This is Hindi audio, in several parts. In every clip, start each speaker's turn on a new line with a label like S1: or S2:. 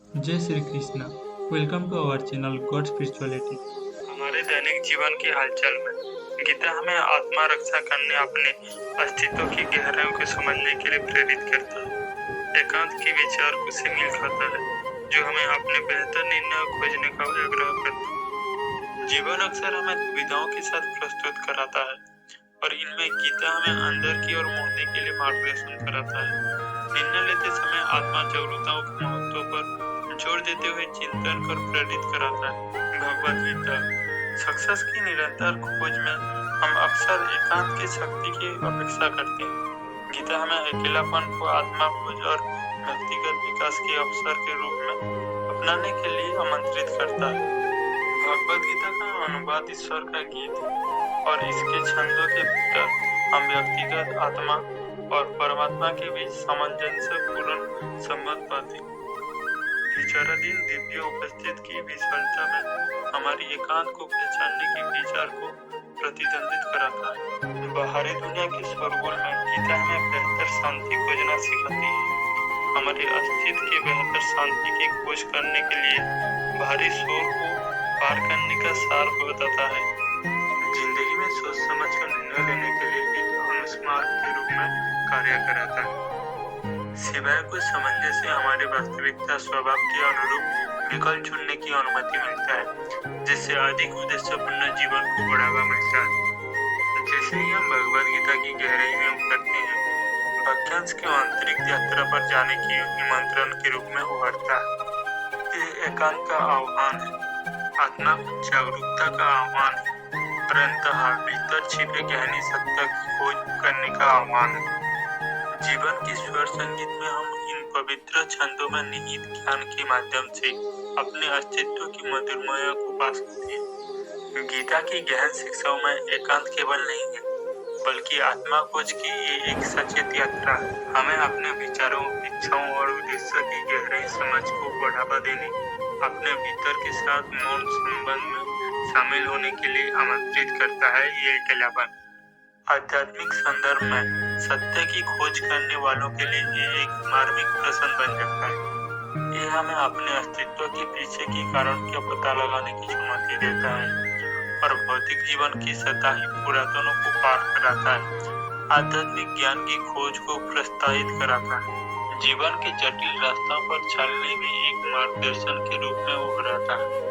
S1: जय Shri Krishna. Welcome to our channel God spirituality. हमारे दैनिक जीवन की हलचल में गीता हमें आत्मा रक्षा करने, अपने अस्तित्व की गहराइयों को समझने के लिए प्रेरित करता है। एकांत के विचार को से मिल खाता है, जो हमें अपने बेहतर निर्णय खोजने का आग्रह करता है। जीवन अक्सर हमें दुविधाओं के साथ प्रस्तुत कराता है, और इनमें गीता हमें अंदर की ओर मुड़ने के लिए मार्गदर्शन कराता है। निर्णय लेते समय आत्मा जागरूकताओं के महत्व पर जोर देते हुए चिंतन कर प्रेरित कराता है। भगवद गीता। सक्सेस की निरंतर खोज में हम अक्सर एकांत की शक्ति की अपेक्षा करते हैं। गीता हमें अकेलापन को आत्मा खोज और व्यक्तिगत विकास के अवसर के रूप में अपनाने के लिए आमंत्रित करता है। भगवद गीता का अनुवाद ईश्वर का गीत है, और इसके छंदों के भीतर हम व्यक्तिगत आत्मा और परमात्मा के बीच सामंजस्य पूर्ण संबंध पाते हैं। विचाराधीन दिव्य उपस्थित की विशालता में हमारी एकांत को पहचानने के विचार को प्रतिद्वंदित कराता है। बाहरी दुनिया के शोरगुल में गीता हमें बेहतर शांति खोजना सिखाती है। हमारे अस्तित्व के बेहतर शांति की खोज करने के लिए बाहरी शोर को पार करने का सार बताता है। जिंदगी में सोच समझ कर निर्णय लेने के लिए एक अनुस्मारक के रूप में कार्य कराता है। सिवाय कुछ समझने से हमारे वास्तविकता स्वभाव के अनुरूप विकल्प चुनने की अनुमति मिलता है, जिससे अधिक उद्देश्यपूर्ण जीवन को बढ़ावा मिलता है। जैसे ही हम भगवद गीता की गहराई में उतरते हैं, वाक्यांश के अंतरिक्ष यात्रा पर जाने की निमंत्रण के रूप में उभरता है। ये एकांत का आह्वान है, आत्मा जागरूकता का आह्वान है, और अंततः भीतर छिपे गहरी सत्ता की खोज करने का आह्वान है। जीवन की स्वर संगीत में हम इन पवित्र छंदों में निहित ज्ञान के माध्यम से अपने अस्तित्व की मधुरमय को पा सकते हैं। गीता की गहन शिक्षाओं में एकांत केवल नहीं है, बल्कि आत्मा खोज की ये एक सचेत यात्रा है। हमें अपने विचारों, इच्छाओं और उद्देश्य की गहरी समझ को बढ़ावा देने, अपने भीतर के साथ मौन संबंध में शामिल होने के लिए आमंत्रित करता है। ये अकेलापन आध्यात्मिक संदर्भ में सत्य की खोज करने वालों के लिए ये एक मार्मिक प्रश्न बन जाता है। ये हमें अपने अस्तित्व के पीछे के कारण का पता लगाने की चुनौती देता है, और भौतिक जीवन की सतही पुरातनों को पार कराता है। आध्यात्मिक ज्ञान की खोज को प्रोत्साहित कराता है। जीवन के जटिल रास्तों पर चलने में एक मार्गदर्शन के रूप में उभरता है।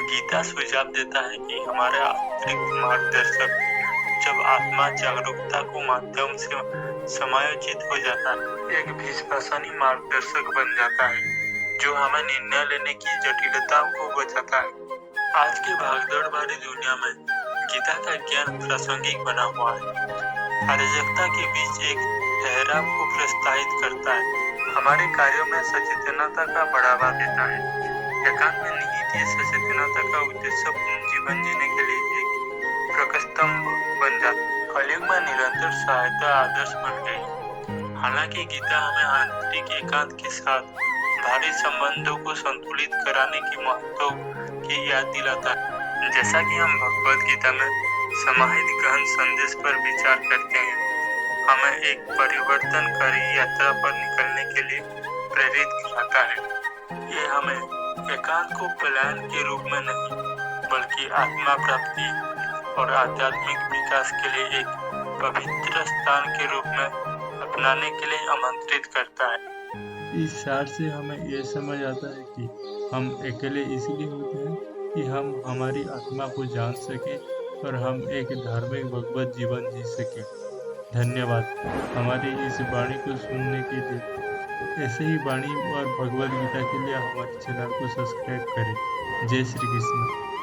S1: गीता सुझाव देता है कि हमारे आंतरिक मार्गदर्शक जब आत्मा जागरूकता को माध्यम से समायोजित हो जाता है, एक विश्वसनीय मार्गदर्शक बन जाता है, जो हमें निर्णय लेने की जटिलताओं को बचाता है। आज की भागदौड़ भरी दुनिया में गीता का ज्ञान प्रासंगिक बना हुआ है। अराजकता के बीच एक ठहराव को प्रोत्साहित करता है, हमारे कार्यों में सचेतनता का बढ़ावा देता है। एकांत में निहित ये सचेतनता का उद्देश्य पूर्ण जीवन जीने के लिए एक प्रकस्तंभ बन जाता है। कलयुग में निरंतर सहायता आदर्श बन गई। हालांकि गीता हमें आंतरिक एकांत के साथ बाहरी संबंधों को संतुलित कराने की महत्व की याद दिलाता है। जैसा कि हम भगवद गीता में समाहित गहन संदेश पर विचार करते हैं, हमें एक परिवर्तनकारी यात्रा पर निकलने के लिए प्रेरित कराता है। ये हमें एकांत को पलायन के रूप में नहीं, बल्कि आत्मा प्राप्ति और आध्यात्मिक विकास के लिए एक पवित्र स्थान के रूप में अपनाने के लिए आमंत्रित करता है। इस सार से हमें यह समझ आता है कि हम अकेले इसलिए होते हैं कि हम हमारी आत्मा को जान सके और हम एक धार्मिक भगवत जीवन जी सके। धन्यवाद हमारी इस वाणी को सुनने के लिए। ऐसे ही वाणी और भगवद गीता के लिए हमारे चैनल को सब्सक्राइब करें। जय श्री कृष्ण।